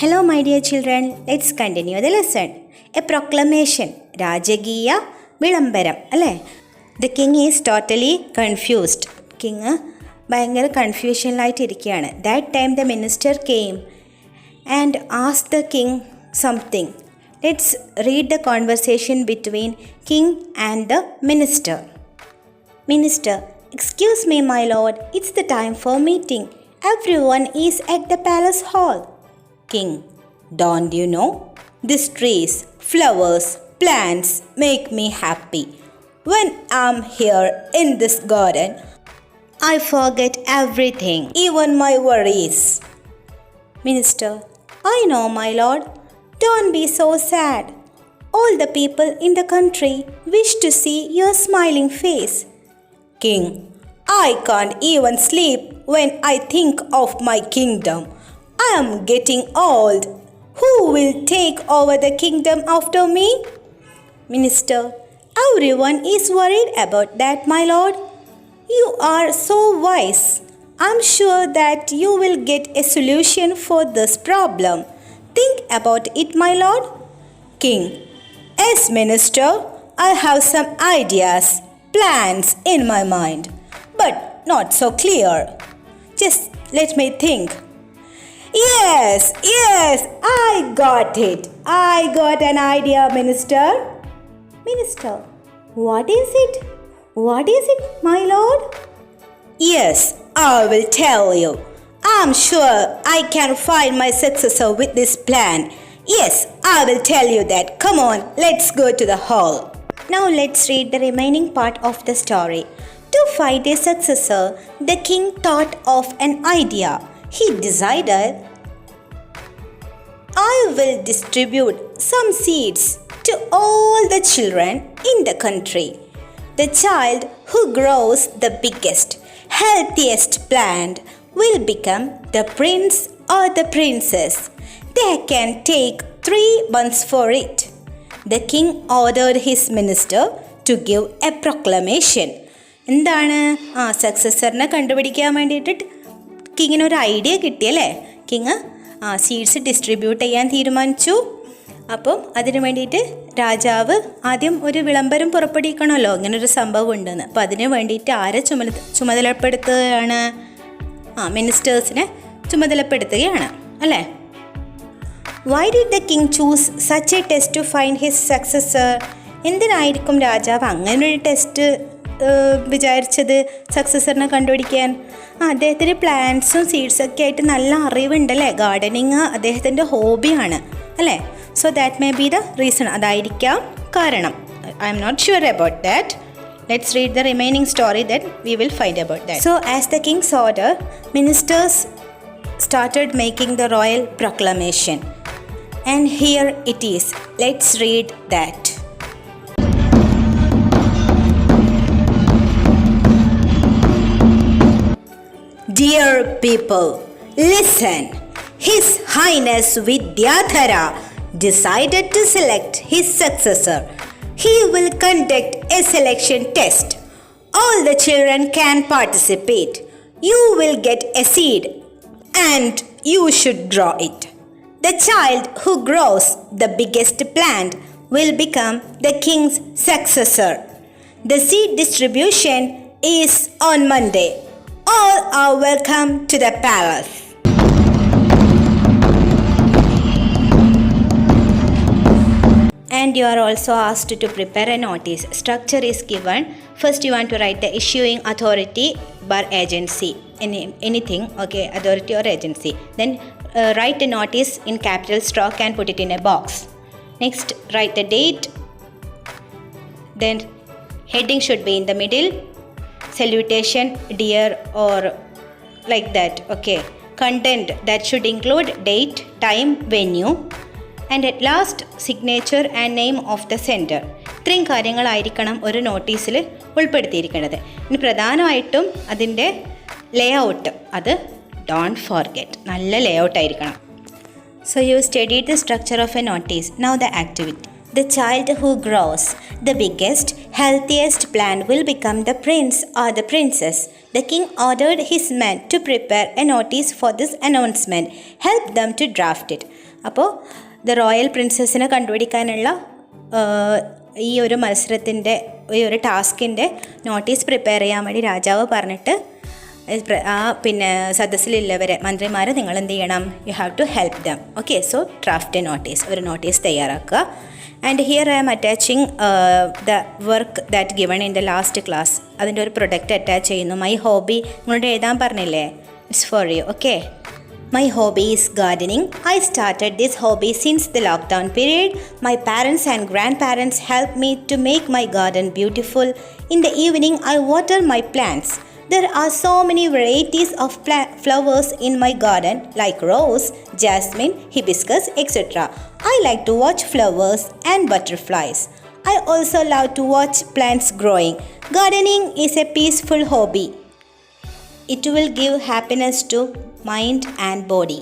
Hello, my dear children. Let's continue the lesson. A proclamation. Rajagiya Vilambaram. Alle? The king is totally confused. King ഭയങ്കര കൺഫ്യൂഷനിലായിട്ടിരിക്കുകയാണ്. That time the minister came and asked the king something. Let's read the conversation between king and the minister. Minister, excuse me, my lord. It's the time for meeting. Everyone is at the palace hall. King, don't you know? These trees, flowers, plants make me happy. When I'm here in this garden, I forget everything, even my worries. Minister, I know, my lord. Don't be so sad. All the people in the country wish to see your smiling face. King, I can't even sleep when I think of my kingdom. I am getting old. Who will take over the kingdom after me? Minister, everyone is worried about that, my lord. You are so wise. I'm sure that you will get a solution for this problem. Think about it, my lord. King, yes, minister, I have some ideas, plans in my mind, but not so clear. Just let me think. Yes, I got it. I got an idea, minister. Minister, what is it? What is it, my lord? Yes, I will tell you. I'm sure I can find my successor with this plan. Yes, I will tell you that. Come on, let's go to the hall. Now let's read the remaining part of the story. To find a successor, the king thought of an idea. He decided, I will distribute some seeds to all the children in the country. The child who grows the biggest, healthiest plant will become the prince or the princess. They can take 3 months for it. The king ordered his minister to give a proclamation. എന്താണ് സക്സസറിനെ കണ്ടുപിടിക്കാൻ വേണ്ടിയിട്ട് കിങ്ങിനൊരു idea കിട്ടിയല്ലേ? King seeds distribute ചെയ്യാൻ തീരുമാനിച്ചു. അപ്പം അതിനു വേണ്ടിയിട്ട് രാജാവ് ആദ്യം ഒരു വിളംബരം പുറപ്പെടുവിക്കണമല്ലോ, ഇങ്ങനൊരു സംഭവം ഉണ്ടെന്ന്. അപ്പം അതിനു വേണ്ടിയിട്ട് ആരെ ചുമതലപ്പെടുത്തുകയാണ്? മിനിസ്റ്റേഴ്സിനെ ചുമതലപ്പെടുത്തുകയാണ് അല്ലേ? Why did the king choose such a test to find his successor? എന്തിനായിരിക്കും രാജാവ് അങ്ങനൊരു ടെസ്റ്റ് വിചാരിച്ചത് സക്സസറിനെ കണ്ടുപിടിക്കാൻ? അദ്ദേഹത്തിന് പ്ലാന്റ്സും സീഡ്സൊക്കെ ആയിട്ട് നല്ല അറിവുണ്ടല്ലേ, ഗാർഡനിങ് അദ്ദേഹത്തിൻ്റെ ഹോബിയാണ് അല്ലേ? So that may be the reason. അതായിരിക്കാം കാരണം. I'm not sure about that. Let's read the remaining story, then we will find about that. So as the king's order, ministers started making the royal proclamation. And here it is. Let's read that. Dear people, listen. His Highness Vidyadhara decided to select his successor. He will conduct a selection test. All the children can participate. You will get a seed and you should grow it. The child who grows the biggest plant will become the king's successor. The seed distribution is on Monday. All are welcome to the palace. And you are also asked to prepare a notice. Structure is given. First you want to write the issuing authority bar agency. Anything, okay, authority or agency. Then write a notice in capital stroke and put it in a box. Next, write the date. Then heading should be in the middle. Salutation, dear, or like that, okay. Content, that should include date, time, venue. And at last signature and name of the sender. ഇത്രയും കാര്യങ്ങളായിരിക്കണം ഒരു നോട്ടീസിൽ ഉൾപ്പെടുത്തിയിരിക്കുന്നത്. ഇനി പ്രധാനമായിട്ടും അതിൻ്റെ ലേ out, അത് don't forget, നല്ല ലേ out ആയിരിക്കണം. So you studied the structure of A notice. Now the activity. The child who grows the biggest, healthiest plant will become the prince or the princess. The king ordered his men to prepare a notice for this announcement. Help them to draft it. അപ്പോൾ the royal പ്രിൻസസിനെ കണ്ടുപിടിക്കാനുള്ള ഈ ഒരു മത്സരത്തിൻ്റെ ഈ ഒരു ടാസ്കിൻ്റെ notice prepare ചെയ്യാൻ വേണ്ടി രാജാവ് പറഞ്ഞിട്ട് പിന്നെ സദസ്സിലുള്ളവരെ മന്ത്രിമാരെ നിങ്ങൾ എന്ത് ചെയ്യണം, you have to help them. Okay, so draft a notice, ഒരു നോട്ടീസ് തയ്യാറാക്കുക. And here I'm attaching the work that given in the last class. അതിൻ്റെ ഒരു പ്രൊഡക്റ്റ് അറ്റാച്ച് ചെയ്യുന്നു. മൈ ഹോബി നിങ്ങളോട് എഴുതാൻ പറഞ്ഞില്ലേ, it's for you. Okay, my hobby is gardening. I started this hobby since the lockdown period. My parents and grandparents helped me to make my garden beautiful. In the evening, I water my plants. There are so many varieties of flowers in my garden like rose, jasmine, hibiscus, etc. I like to watch flowers and butterflies. I also love to watch plants growing. Gardening is a peaceful hobby. It will give happiness to mind and body.